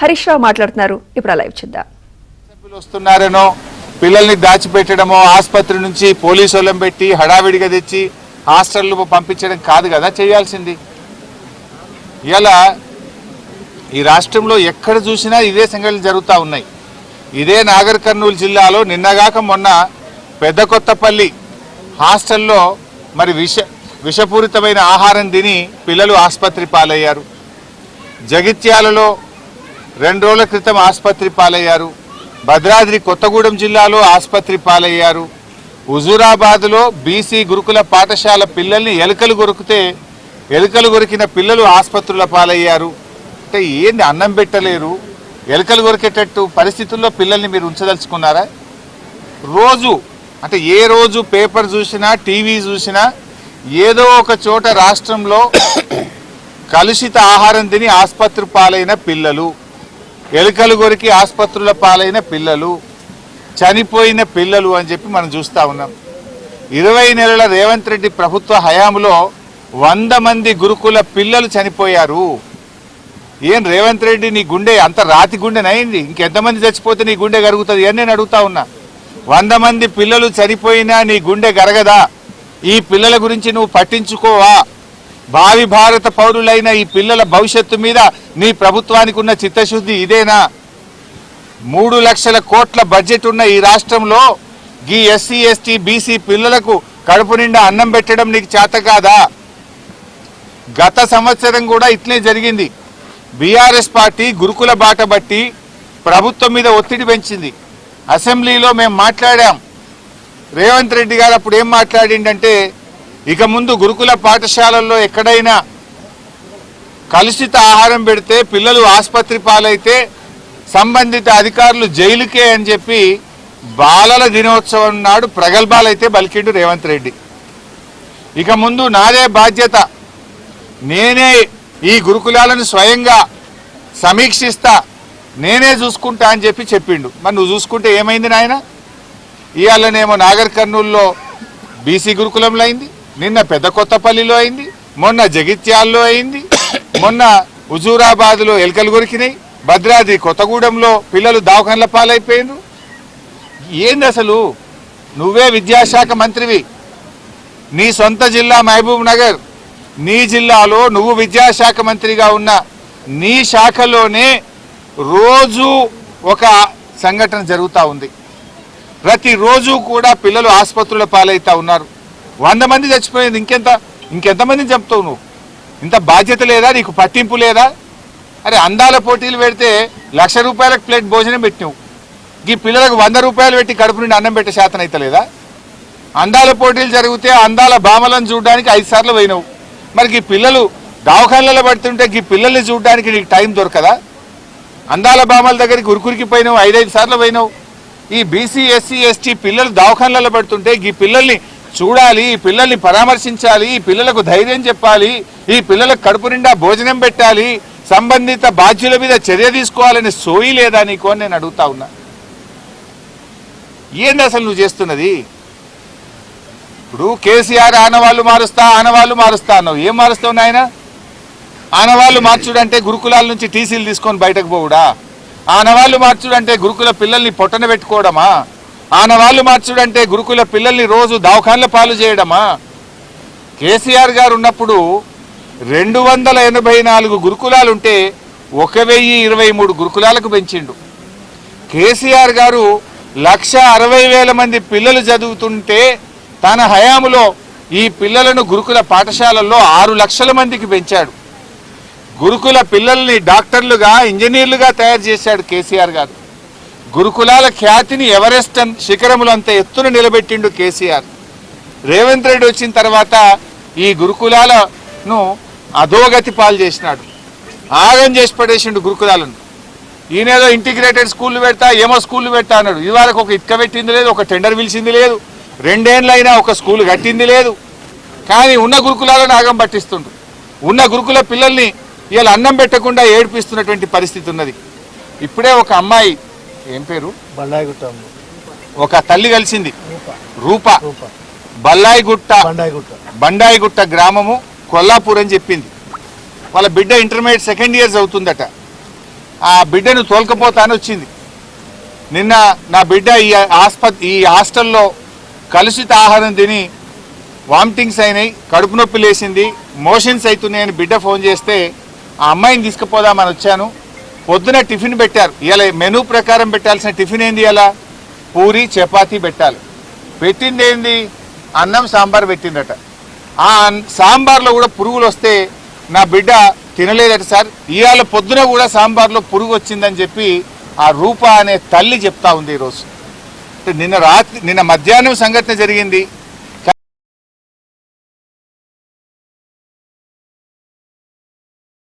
హరీష్ రావు మాట్లాడుతున్నారు. ఇప్పుడు లైవ్ చూద్దాం. సభ్యులు వస్తున్నారనో పిల్లల్ని దాచిపెట్టడమో ఆసుపత్రి నుంచి పోలీసు వాళ్ళని పెట్టి హడావిడిగా తెచ్చి హాస్టల్లో పంపించడం కాదు కదా చేయాల్సింది. ఇలా ఈ రాష్ట్రంలో ఎక్కడ చూసినా ఇదే సంఘటనలు జరుగుతూ ఉన్నాయి. ఇదే నాగర్ కర్నూలు జిల్లాలో నిన్నగాక మొన్న పెద్ద కొత్తపల్లి హాస్టల్లో మరి విషపూరితమైన ఆహారం తిని పిల్లలు ఆసుపత్రి పాలయ్యారు. జగిత్యాలలో 2 రోజుల క్రితం ఆసుపత్రి పాలయ్యారు. భద్రాద్రి కొత్తగూడెం జిల్లాలో ఆసుపత్రి పాలయ్యారు. హుజూరాబాద్లో బీసీ గురుకుల పాఠశాల పిల్లల్ని ఎలుకలు కొరికిన పిల్లలు ఆసుపత్రుల పాలయ్యారు. అంటే ఏంది అన్నం పెట్టలేరు, ఎలుకలు కొరికేటట్టు పరిస్థితుల్లో పిల్లల్ని మీరు ఉంచదలుచుకున్నారా? రోజు అంటే ఏ రోజు పేపర్ చూసినా టీవీ చూసినా ఏదో ఒక చోట రాష్ట్రంలో కలుషిత ఆహారం తిని ఆసుపత్రి పాలైన పిల్లలు, ఎలుకలు కొరికి ఆసుపత్రుల పాలైన పిల్లలు, చనిపోయిన పిల్లలు అని చెప్పి మనం చూస్తూ ఉన్నాం. 20 నెలల రేవంత్ రెడ్డి ప్రభుత్వ హయాంలో 100 మంది గురుకుల పిల్లలు చనిపోయారు. ఏం రేవంత్ రెడ్డి నీ గుండె అంత రాతి గుండెనైంది? ఇంకెంతమంది చచ్చిపోతే నీ గుండె కరుగుతుంది అని నేను అడుగుతా ఉన్నా. 100 మంది పిల్లలు చనిపోయినా నీ గుండె గరగదా? ఈ పిల్లల గురించి నువ్వు పట్టించుకోవా? భావి భారత పౌరులైన ఈ పిల్లల భవిష్యత్తు మీద నీ ప్రభుత్వానికి ఉన్న చిత్తశుద్ధి ఇదేనా? 3 లక్షల కోట్ల బడ్జెట్ ఉన్న ఈ రాష్ట్రంలో ఈ ఎస్సీ ఎస్టీ బీసీ పిల్లలకు కడుపు నిండా అన్నం పెట్టడం నీకు చేత కాదా? గత సంవత్సరం కూడా ఇట్లే జరిగింది. బీఆర్ఎస్ పార్టీ గురుకుల బాట బట్టి ప్రభుత్వం మీద ఒత్తిడి పెంచింది. అసెంబ్లీలో మేము మాట్లాడాం. రేవంత్ రెడ్డి గారు అప్పుడు ఏం మాట్లాడిండంటే, ఇక ముందు గురుకుల పాఠశాలల్లో ఎక్కడైనా కలుషిత ఆహారం పెడితే పిల్లలు ఆసుపత్రి పాలైతే సంబంధిత అధికారులు జైలుకే అని చెప్పి బాలల దినోత్సవం నాడు ప్రగల్భాలైతే బలికిండు రేవంత్ రెడ్డి. ఇక ముందు నాదే బాధ్యత, నేనే ఈ గురుకులాలను స్వయంగా సమీక్షిస్తా, నేనే చూసుకుంటా అని చెప్పి చెప్పిండు. మరి నువ్వు చూసుకుంటే ఏమైంది నాయన? ఇవాళనేమో నాగర్ కర్నూలులో బీసీ గురుకులంలో అయింది, నిన్న పెద్ద కొత్తపల్లిలో అయింది, మొన్న జగిత్యాల్లో అయింది, మొన్న హుజూరాబాద్లో ఎలుకలు కొరికినాయి, భద్రాద్రి కొత్తగూడెంలో పిల్లలు దవాఖానల పాలైపోయినారు. ఏంది అసలు? నువ్వే విద్యాశాఖ మంత్రివి, నీ సొంత జిల్లా మహబూబ్ నగర్, నీ జిల్లాలో నువ్వు విద్యాశాఖ మంత్రిగా ఉన్న నీ శాఖలోనే రోజు ఒక సంఘటన జరుగుతూ ఉంది. ప్రతిరోజు కూడా పిల్లలు ఆసుపత్రుల పాలవుతూ ఉన్నారు. 100 మంది చచ్చిపోయింది. ఇంకెంతమందిని చెప్తావు నువ్వు? ఇంత బాధ్యత లేదా నీకు? పట్టింపు లేదా? అరే అందాల పోటీలు పెడితే ₹1,00,000 ప్లేట్ భోజనం పెట్టినావు. ఈ పిల్లలకు 100 రూపాయలు పెట్టి కడుపు నుండి అన్నం పెట్టే శాతం అయితే లేదా? అందాల పోటీలు జరిగితే అందాల భామలను చూడడానికి 5 సార్లు పోయినావు. మరి ఈ పిల్లలు దవాఖానలలో పడుతుంటే ఈ పిల్లల్ని చూడడానికి నీకు టైం దొరకదా? అందాల భామల దగ్గరికి ఉరుకురికి పోయినావు, 5 సార్లు పోయినావు. ఈ బీసీ ఎస్సీ ఎస్టీ పిల్లలు దవాఖానలలో పడుతుంటే ఈ పిల్లల్ని చూడాలి, ఈ పిల్లల్ని పరామర్శించాలి, ఈ పిల్లలకు ధైర్యం చెప్పాలి, ఈ పిల్లలకు కడుపు నిండా భోజనం పెట్టాలి, సంబంధిత బాధ్యుల మీద చర్య తీసుకోవాలని సోయి లేదా నీకు అని నేను అడుగుతా ఉన్నా. ఏంది అసలు నువ్వు చేస్తున్నది? ఇప్పుడు కేసీఆర్ ఆనవాళ్ళు మారుస్తా అన్నావు. ఏం మారుస్తావు నాయన? ఆనవాళ్ళు మార్చుడంటే గురుకులాల నుంచి టీసీలు తీసుకొని బయటకు పోవుడా? ఆనవాళ్ళు మార్చుడంటే గురుకుల పిల్లల్ని పొట్టన పెట్టుకోవడమా? ఆనవాళ్ళు మార్చుడంటే గురుకుల పిల్లల్ని రోజు దవాఖానల పాలు చేయడమా? కేసీఆర్ గారు ఉన్నప్పుడు 284 గురుకులాలుంటే 1023 గురుకులాలకు పెంచిండు. కేసీఆర్ గారు 1,60,000 మంది పిల్లలు చదువుతుంటే తన హయాములో ఈ పిల్లలను గురుకుల పాఠశాలల్లో 6 లక్షల మందికి పెంచాడు. గురుకుల పిల్లల్ని డాక్టర్లుగా, ఇంజనీర్లుగా తయారు చేశాడు కేసీఆర్ గారు. గురుకులాల ఖ్యాతిని ఎవరెస్ట్ శిఖరములు అంత ఎత్తున నిలబెట్టిండు కేసీఆర్. రేవంత్ రెడ్డి వచ్చిన తర్వాత ఈ గురుకులాలను అధోగతి పాలు చేసినాడు, ఆగం చేసి పడేసిండు గురుకులాలను. ఈయనేదో ఇంటిగ్రేటెడ్ స్కూళ్ళు పెడతా, ఏమో స్కూళ్ళు పెడతా అన్నాడు. ఇదివరకు ఒక ఇటుక పెట్టింది లేదు, ఒక టెండర్ పిలిచింది లేదు, 2 ఏళ్ళైనా ఒక స్కూల్ కట్టింది లేదు. కానీ ఉన్న గురుకులాలను ఆగం పట్టిస్తుండు. ఉన్న గురుకుల పిల్లల్ని ఇలా అన్నం పెట్టకుండా ఏడిపిస్తున్నటువంటి పరిస్థితి ఉన్నది. ఇప్పుడే ఒక అమ్మాయి, ఏం పేరు, ఒక తల్లి కలిసింది, రూప, బండాయిగుట్ట గ్రామము, కొల్లాపూర్ అని చెప్పింది. వాళ్ళ బిడ్డ ఇంటర్మీడియట్ 2nd ఇయర్ అవుతుందట. ఆ బిడ్డను తోలుకపోతాను వచ్చింది. నిన్న నా బిడ్డ ఈ హాస్టల్లో కలుషిత ఆహారం తిని వామిటింగ్స్ అయినాయి, కడుపు నొప్పి లేచింది, మోషన్స్ అవుతున్నాయని బిడ్డ ఫోన్ చేస్తే ఆ అమ్మాయిని తీసుకుపోదామని వచ్చాను. పొద్దున టిఫిన్ పెట్టారు. ఇలా మెనూ ప్రకారం పెట్టాల్సిన టిఫిన్ ఏంది? ఇలా పూరి చపాతీ పెట్టాలి. పెట్టింది ఏంది? అన్నం సాంబార్ పెట్టిందట. ఆ సాంబార్లో కూడా పురుగులు వస్తే నా బిడ్డ తినలేదట సార్. ఇవాళ పొద్దున కూడా సాంబార్లో పురుగు వచ్చిందని చెప్పి ఆ రూప అనే తల్లి చెప్తా ఉంది ఈరోజు. నిన్న మధ్యాహ్నం సంఘటన జరిగింది.